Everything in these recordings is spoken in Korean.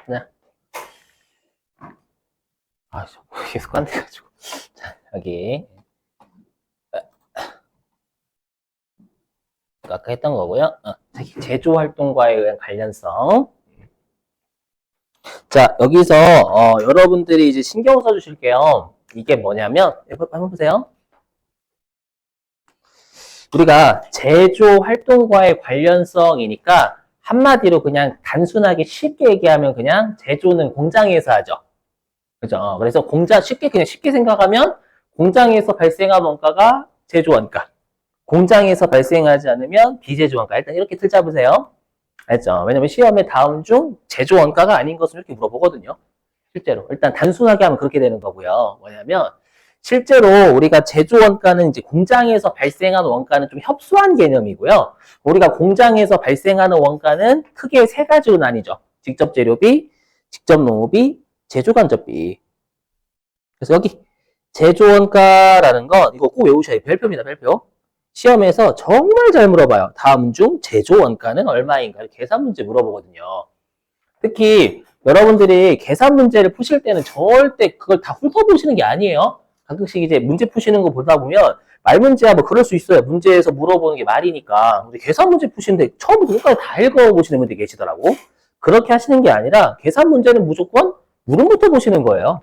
그냥. 계속 안 돼가지고. 자, 여기. 아까 했던 거고요. 제조 활동과의 관련성. 자, 여기서 여러분들이 이제 신경 써주실게요. 이게 뭐냐면 한번 보세요. 우리가 제조 활동과의 관련성이니까 한마디로 그냥 단순하게 쉽게 얘기하면 그냥 제조는 공장에서 하죠. 그죠? 그래서 그냥 쉽게 생각하면 공장에서 발생한 원가가 제조 원가. 공장에서 발생하지 않으면 비제조 원가. 일단 이렇게 틀 잡으세요. 알죠? 왜냐면 시험에 다음 중 제조 원가가 아닌 것을 이렇게 물어보거든요. 실제로. 일단 단순하게 하면 그렇게 되는 거고요. 뭐냐면 실제로 우리가 제조 원가는 이제 공장에서 발생하는 원가는 좀 협소한 개념이고요. 우리가 공장에서 발생하는 원가는 크게 세 가지로 나뉘죠. 직접 재료비, 직접 농업비, 제조 간접비. 그래서 여기 제조 원가라는 건 이거 꼭 외우셔야 돼요. 별표입니다. 별표. 시험에서 정말 잘 물어봐요. 다음 중 제조 원가는 얼마인가 계산 문제 물어보거든요. 특히 여러분들이 계산 문제를 푸실 때는 절대 그걸 다 훑어보시는 게 아니에요. 가끔씩 이제 문제 푸시는 거 보다 보면 말 문제야 뭐 그럴 수 있어요. 문제에서 물어보는 게 말이니까. 근데 계산 문제 푸시는데 처음부터 끝까지 다 읽어보시는 분들이 계시더라고. 그렇게 하시는 게 아니라 계산 문제는 무조건 물음부터 보시는 거예요.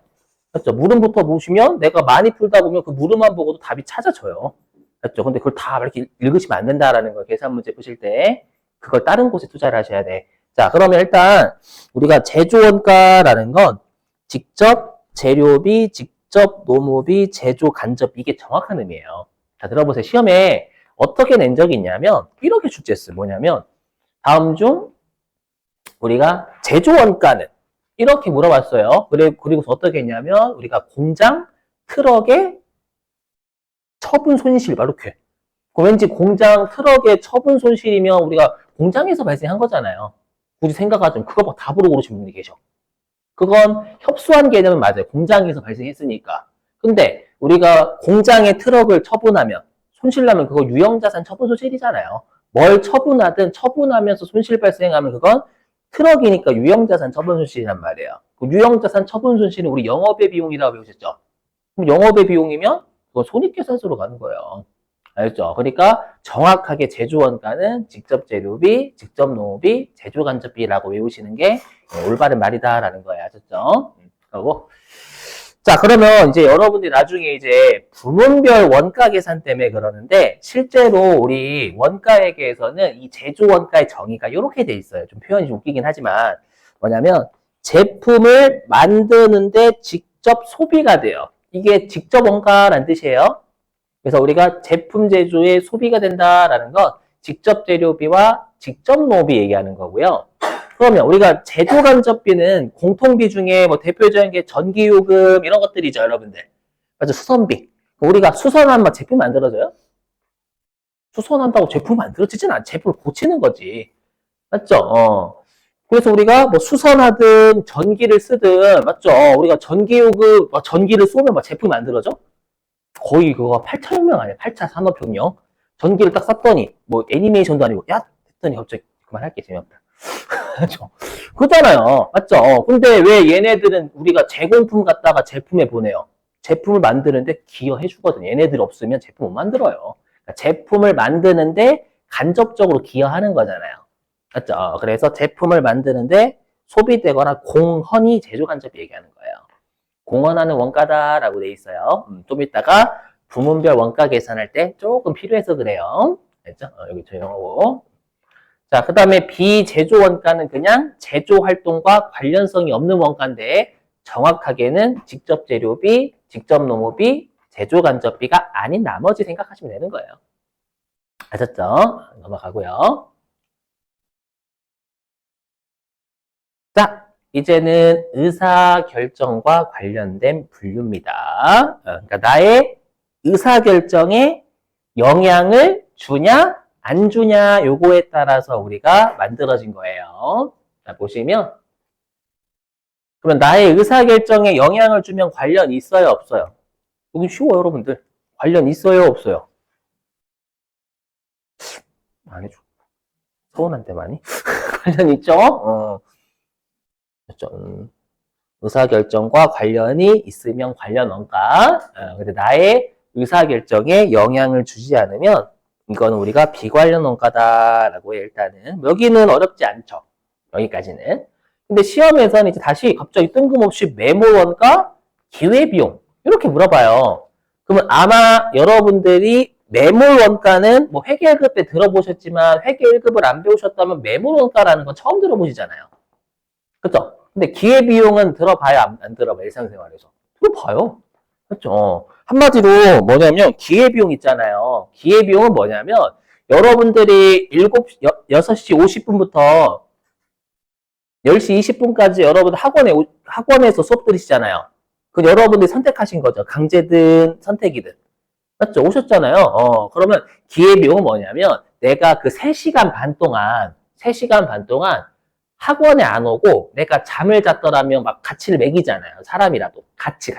맞죠? 물음부터 보시면 내가 많이 풀다 보면 그 물음만 보고도 답이 찾아져요. 맞죠? 근데 그걸 다 이렇게 읽으시면 안 된다라는 거예요. 계산 문제 푸실 때. 그걸 다른 곳에 투자를 하셔야 돼. 자, 그러면 일단 우리가 제조원가라는 건 직접 재료비, 직접 노무비, 제조 간접 이게 정확한 의미예요. 자, 들어보세요. 시험에 어떻게 낸 적이 있냐면 이렇게 출제했어요. 뭐냐면 다음 중 우리가 제조원가는 이렇게 물어봤어요. 그리고서 어떻게 했냐면 우리가 공장 트럭의 처분 손실 이렇게. 왠지 공장 트럭의 처분 손실이면 우리가 공장에서 발생한 거잖아요. 굳이 생각하자면 그거 막 답으로 고르신 분이 계셔. 그건 협소한 개념은 맞아요. 공장에서 발생했으니까. 근데 우리가 공장의 트럭을 처분하면 손실나면 그거 유형자산 처분 손실이잖아요. 뭘 처분하든 처분하면서 손실 발생하면 그건 트럭이니까 유형자산 처분 손실이란 말이에요. 그 유형자산 처분 손실은 우리 영업의 비용이라고 배우셨죠? 그럼 영업의 비용이면 그건 손익계산서로 가는 거예요. 알죠? 그러니까 정확하게 제조원가는 직접 재료비, 직접 농업비, 제조간접비라고 외우시는 게 올바른 말이다라는 거예요. 아셨죠? 그리고 자, 그러면 이제 여러분들이 나중에 이제 부문별 원가 계산 때문에 그러는데 실제로 우리 원가회계에서는 이 제조원가의 정의가 이렇게 돼 있어요. 좀 표현이 좀 웃기긴 하지만 뭐냐면 제품을 만드는데 직접 소비가 돼요. 이게 직접 원가라는 뜻이에요. 그래서 우리가 제품 제조에 소비가 된다라는 건 직접 재료비와 직접 노비 얘기하는 거고요. 그러면 우리가 제조 간접비는 공통비 중에 뭐 대표적인 게 전기요금 이런 것들이죠, 여러분들. 맞죠? 수선비. 우리가 수선하면 제품 만들어져요? 수선한다고 제품 만들어지진 않아. 제품을 고치는 거지. 맞죠? 그래서 우리가 뭐 수선하든 전기를 쓰든 맞죠? 우리가 전기요금 전기를 쏘면 막 제품이 만들어져? 거의 그거 8차 혁명 아니야? 8차 산업혁명. 전기를 딱 쐈더니 뭐 애니메이션도 아니고 야 했더니 갑자기 그만할게 재미없다. 그렇죠? 그잖아요. 맞죠? 근데 왜 얘네들은 우리가 제공품 갖다가 제품에 보내요? 제품을 만드는데 기여해 주거든. 얘네들 없으면 제품 못 만들어요. 그러니까 제품을 만드는데 간접적으로 기여하는 거잖아요. 맞죠? 그래서 제품을 만드는데 소비되거나 공헌이 제조 간접 얘기하는 거예요. 공헌하는 원가다라고 돼 있어요. 좀 이따가 부문별 원가 계산할 때 조금 필요해서 그래요. 됐죠? 여기 조용하고. 자, 그 다음에 비제조 원가는 그냥 제조 활동과 관련성이 없는 원가인데 정확하게는 직접 재료비, 직접 농업비, 제조 간접비가 아닌 나머지 생각하시면 되는 거예요. 아셨죠? 넘어가고요. 자, 이제는 의사결정과 관련된 분류입니다. 그러니까 나의 의사결정에 영향을 주냐, 안 주냐, 요거에 따라서 우리가 만들어진 거예요. 자, 보시면, 그러면 나의 의사결정에 영향을 주면 관련 있어요, 없어요? 여기 쉬워요, 여러분들. 관련 있어요, 없어요? 안 해줘. 서운한데 많이? 관련 있죠? 좀 의사결정과 관련이 있으면 관련 원가. 근데 나의 의사결정에 영향을 주지 않으면 이거는 우리가 비관련 원가다라고 해, 일단은. 여기는 어렵지 않죠. 여기까지는. 근데 시험에서는 이제 다시 갑자기 뜬금없이 매몰 원가, 기회비용. 이렇게 물어봐요. 그러면 아마 여러분들이 매몰 원가는 뭐 회계 1급 때 들어보셨지만 회계 1급을 안 배우셨다면 매몰 원가라는 건 처음 들어보시잖아요. 그쵸? 근데 기회비용은 들어봐요? 안 들어봐요? 일상생활에서. 들어봐요. 그렇죠. 한마디로 뭐냐면 기회비용 있잖아요. 기회비용은 뭐냐면 여러분들이 6시 50분부터 10시 20분까지 여러분 학원에서 수업 들으시잖아요. 그 여러분들이 선택하신 거죠. 강제든 선택이든. 맞죠? 오셨잖아요. 그러면 기회비용은 뭐냐면 내가 그 3시간 반 동안 학원에 안 오고 내가 잠을 잤더라면 막 가치를 매기잖아요. 사람이라도. 같이.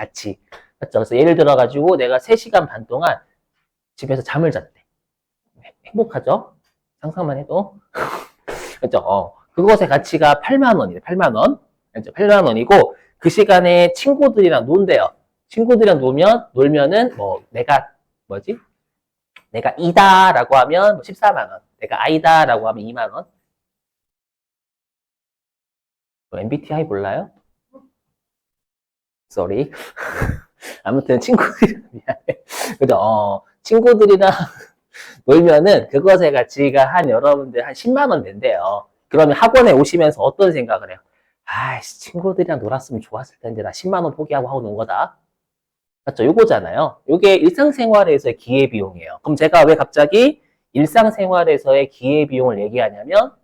맞죠? 그래서 예를 들어가지고 내가 3시간 반 동안 집에서 잠을 잤대. 행복하죠? 상상만 해도. 그죠? 그것의 가치가 8만 원이래. 8만 원. 그죠? 8만 원이고 그 시간에 친구들이랑 논대요. 친구들이랑 놀면은 뭐 내가 이다라고 하면 14만 원. 내가 아이다라고 하면 2만 원. MBTI 몰라요? Sorry. 아무튼 친구들이랑 미안해. 그죠? 친구들이랑 놀면은 그것의 가치가 여러분들 한 10만 원 된대요. 그러면 학원에 오시면서 어떤 생각을 해요? 아이씨, 친구들이랑 놀았으면 좋았을 텐데 나 10만 원 포기하고 하고 논 거다. 맞죠? 요거잖아요. 요게 일상생활에서의 기회비용이에요. 그럼 제가 왜 갑자기 일상생활에서의 기회비용을 얘기하냐면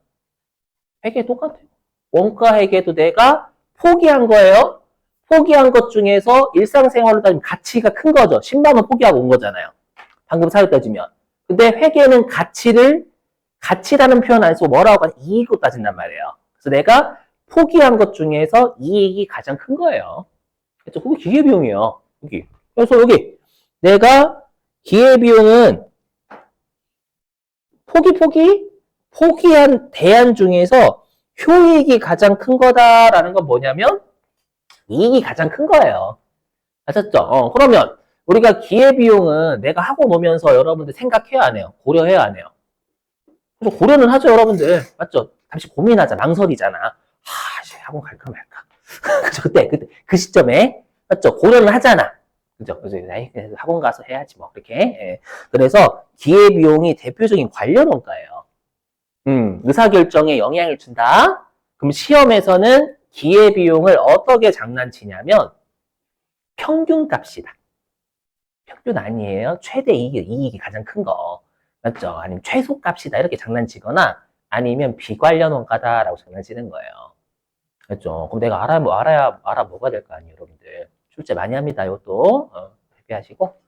회계 똑같아요. 원가 회계도 내가 포기한 거예요. 포기한 것 중에서 일상생활로 따지면 가치가 큰 거죠. 10만 원 포기하고 온 거잖아요. 방금 사유 따지면. 근데 회계는 가치라는 표현 안 쓰고 뭐라고 하면 이익으로 따진단 말이에요. 그래서 내가 포기한 것 중에서 이익이 가장 큰 거예요. 그렇죠? 그게 기회비용이에요. 여기. 그래서 여기 내가 기회비용은 포기한 대안 중에서 효익이 가장 큰 거다라는 건 뭐냐면 이익이 가장 큰 거예요. 아셨죠? 그러면 우리가 기회비용은 내가 하고 노면서 여러분들 생각해야 안 해요? 고려해야 안 해요? 그래서 고려는 하죠, 여러분들. 맞죠? 잠시 고민하자, 망설이잖아. 학원 갈까 말까. 그죠? 그때, 그 시점에. 맞죠? 고려는 하잖아. 그죠? 그죠? 학원 가서 해야지, 뭐, 그렇게. 예. 그래서 기회비용이 대표적인 관련 원가예요. 의사결정에 영향을 준다? 그럼 시험에서는 기회비용을 어떻게 장난치냐면, 평균값이다. 평균 아니에요. 최대 이익이 가장 큰 거. 맞죠? 아니면 최소값이다. 이렇게 장난치거나 아니면 비관련 원가다라고 장난치는 거예요. 그렇죠? 그럼 내가 알아먹어야 될 거 아니에요, 여러분들. 출제 많이 합니다, 이것도. 대비하시고.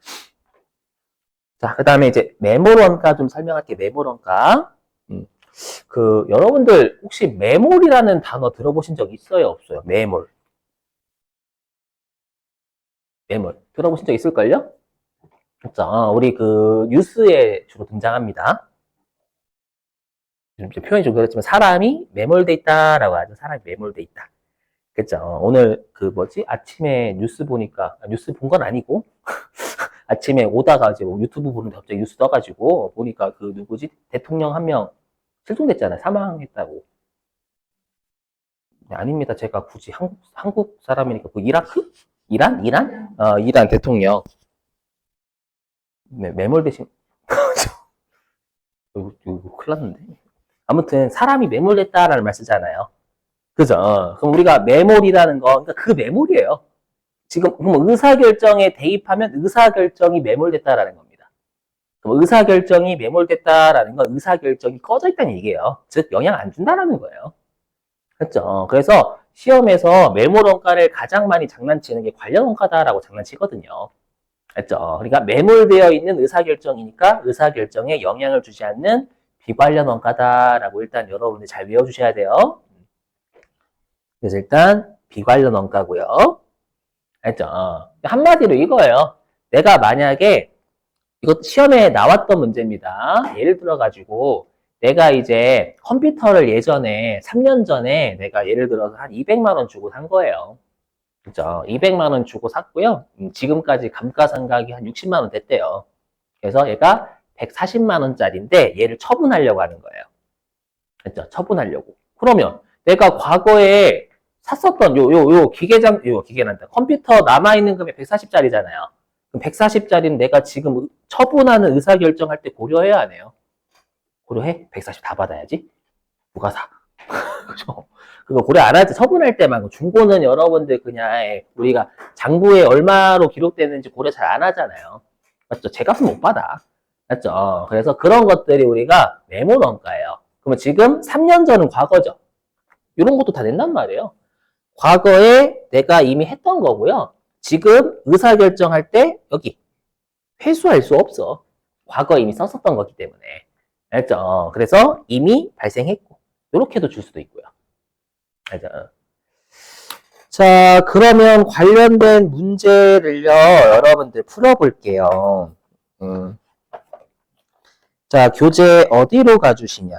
자, 그 다음에 이제 매몰 원가 좀 설명할게요. 매몰 원가. 여러분들 혹시 매몰이라는 단어 들어보신 적 있어요, 없어요? 매몰. 들어보신 적 있을걸요? 그렇죠. 우리 뉴스에 주로 등장합니다. 표현이 좀 그렇지만 사람이 매몰돼 있다라고 하죠. 사람이 매몰돼 있다. 그렇죠. 오늘 아침에 뉴스 보니까 뉴스 본 건 아니고 아침에 오다가 이제 유튜브 보는데 갑자기 뉴스 떠가지고 보니까 누구지? 대통령 한 명 실종됐잖아요. 사망했다고. 네, 아닙니다. 제가 굳이 한국 사람이니까 이라크? 이란? 이란 대통령. 네, 매몰되신 이거 큰일 났는데. 아무튼 사람이 매몰됐다라는 말 쓰잖아요. 그죠? 그럼 우리가 매몰이라는 거, 그러니까 그 매몰이에요. 지금 그럼 의사결정에 대입하면 의사결정이 매몰됐다라는 겁니다. 그럼 의사결정이 매몰됐다라는 건 의사결정이 꺼져 있다는 얘기예요. 즉 영향 안 준다라는 거예요. 그렇죠? 그래서 시험에서 매몰 원가를 가장 많이 장난치는 게 관련 원가다라고 장난치거든요. 그렇죠? 그러니까 매몰되어 있는 의사결정이니까 의사결정에 영향을 주지 않는 비관련 원가다라고 일단 여러분들 잘 외워주셔야 돼요. 그래서 일단 비관련 원가고요. 알죠? 한마디로 이거예요. 내가 만약에 이거 시험에 나왔던 문제입니다. 예를 들어가지고 내가 이제 컴퓨터를 예전에 3년 전에 내가 예를 들어서 한 200만 원 주고 산 거예요. 그죠? 200만 원 주고 샀고요. 지금까지 감가상각이 한 60만 원 됐대요. 그래서 얘가 140만 원짜리인데 얘를 처분하려고 하는 거예요. 그죠? 처분하려고. 그러면 내가 과거에 샀었던 요 기계란다. 컴퓨터 남아있는 금액 140짜리잖아요. 그럼 140짜리는 내가 지금 처분하는 의사결정할 때 고려해야 하네요. 고려해? 140 다 받아야지. 누가 사? 그죠? 그거 고려 안 하지. 처분할 때만. 중고는 여러분들 그냥 우리가 장부에 얼마로 기록되는지 고려 잘 안 하잖아요. 맞죠? 제값은 못 받아. 맞죠? 그래서 그런 것들이 우리가 메모 원가예요. 그러면 지금 3년 전은 과거죠. 이런 것도 다 낸단 말이에요. 과거에 내가 이미 했던 거고요. 지금 의사결정할 때 여기 회수할 수 없어. 과거에 이미 썼었던 거기 때문에. 알죠? 그래서 이미 발생했고 이렇게도 줄 수도 있고요. 알죠? 자, 그러면 관련된 문제를요, 여러분들 풀어볼게요. 자, 교재 어디로 가주시냐?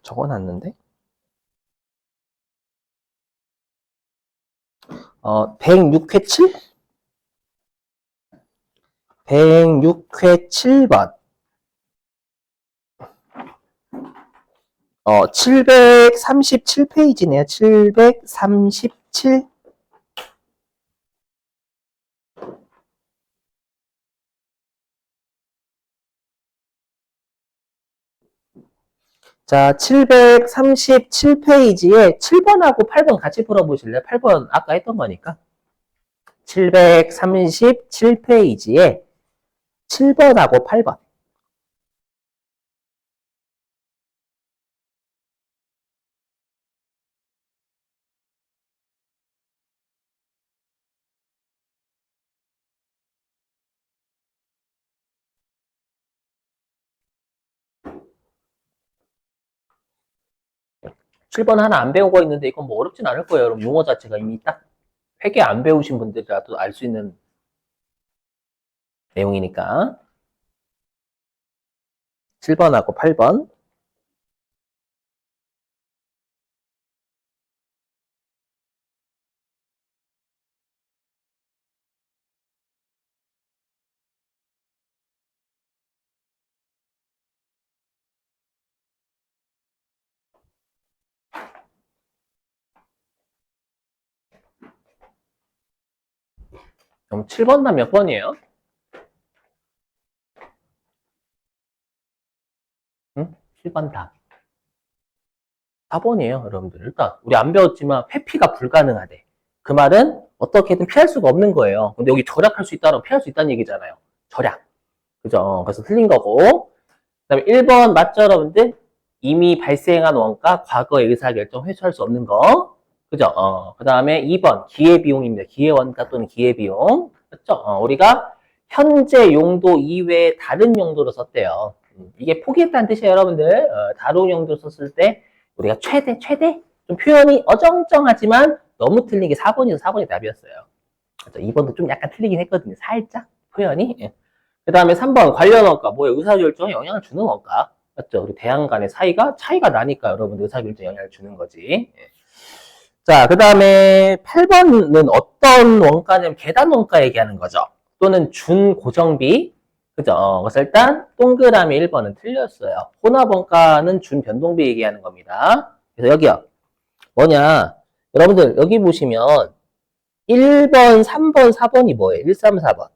적어놨는데? 106회 7? 106회 7번. 737페이지네요. 737. 자, 737페이지에 7번하고 8번 같이 풀어보실래요? 8번 아까 했던 거니까. 737페이지에 7번하고 8번. 칠 번 하나 안 배우고 있는데 이건 뭐 어렵진 않을 거예요. 여러분 용어 자체가 이미 딱 회계 안 배우신 분들이라도 알 수 있는 내용이니까. 7번하고 8번. 그럼 7번 단 몇 번이에요? 응? 7번 답. 4번이에요, 여러분들. 일단 우리 안 배웠지만 회피가 불가능하대. 그 말은 어떻게든 피할 수가 없는 거예요. 근데 여기 절약할 수 있다는 피할 수 있다는 얘기잖아요. 절약. 그죠? 그래서 틀린 거고. 그다음에 1번 맞죠, 여러분들? 이미 발생한 원가, 과거의 의사결정 회수할 수 없는 거. 그죠? 그 다음에 2번 기회비용입니다. 기회원가 또는 기회비용. 맞죠? 우리가 현재 용도 이외에 다른 용도로 썼대요. 이게 포기했다는 뜻이에요, 여러분들. 다른 용도로 썼을 때 우리가 최대 좀 표현이 어정쩡하지만 너무 틀린 게 4번이어서 4번이 답이었어요. 그렇죠? 2번도 좀 약간 틀리긴 했거든요. 살짝 표현이. 예. 그 다음에 3번 관련 원가. 뭐예요? 의사결정에 영향을 주는 원가. 맞죠? 우리 대항 간의 사이가 차이가 나니까 여러분 의사결정에 영향을 주는 거지. 예. 자, 그 다음에 8번은 어떤 원가냐면 계단 원가 얘기하는 거죠. 또는 준고정비. 그죠? 그래서 일단 동그라미 1번은 틀렸어요. 혼합 원가는 준변동비 얘기하는 겁니다. 그래서 여기요. 뭐냐? 여러분들 여기 보시면 1번, 3번, 4번이 뭐예요? 1, 3, 4번.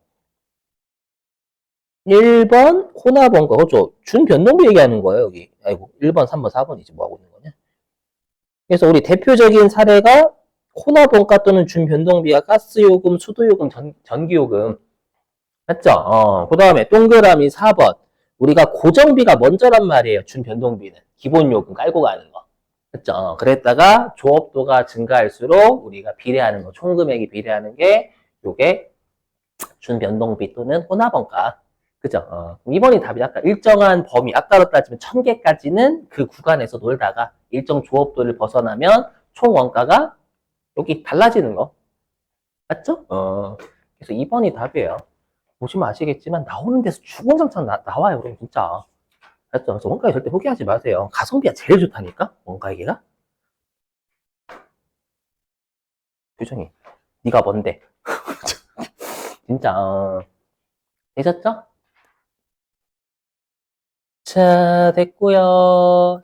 1번 혼합 원가. 그렇죠? 준변동비 얘기하는 거예요, 여기. 아이고, 1번, 3번, 4번이지. 뭐 하고 있는 거냐? 그래서 우리 대표적인 사례가 혼합 원가 또는 준변동비가 가스요금, 수도요금, 전기요금. 맞죠? 그 다음에 동그라미 4번. 우리가 고정비가 먼저란 말이에요. 준변동비는. 기본요금 깔고 가는 거. 그죠? 그랬다가 조업도가 증가할수록 우리가 비례하는 거, 총금액이 비례하는 게 요게 준변동비 또는 혼합원가. 그죠? 2번이 답이 아까 일정한 범위, 아까로 따지면 1000개까지는 그 구간에서 놀다가 일정 조업도를 벗어나면 총 원가가 여기 달라지는 거. 맞죠? 그래서 2번이 답이에요. 보시면 아시겠지만 나오는 데서 주구장창 나와요. 그럼 진짜. 알죠? 그래서 원가에 절대 포기하지 마세요. 가성비가 제일 좋다니까? 원가에게가? 표정이. 네가 뭔데? 진짜. 되셨죠? 자, 됐고요.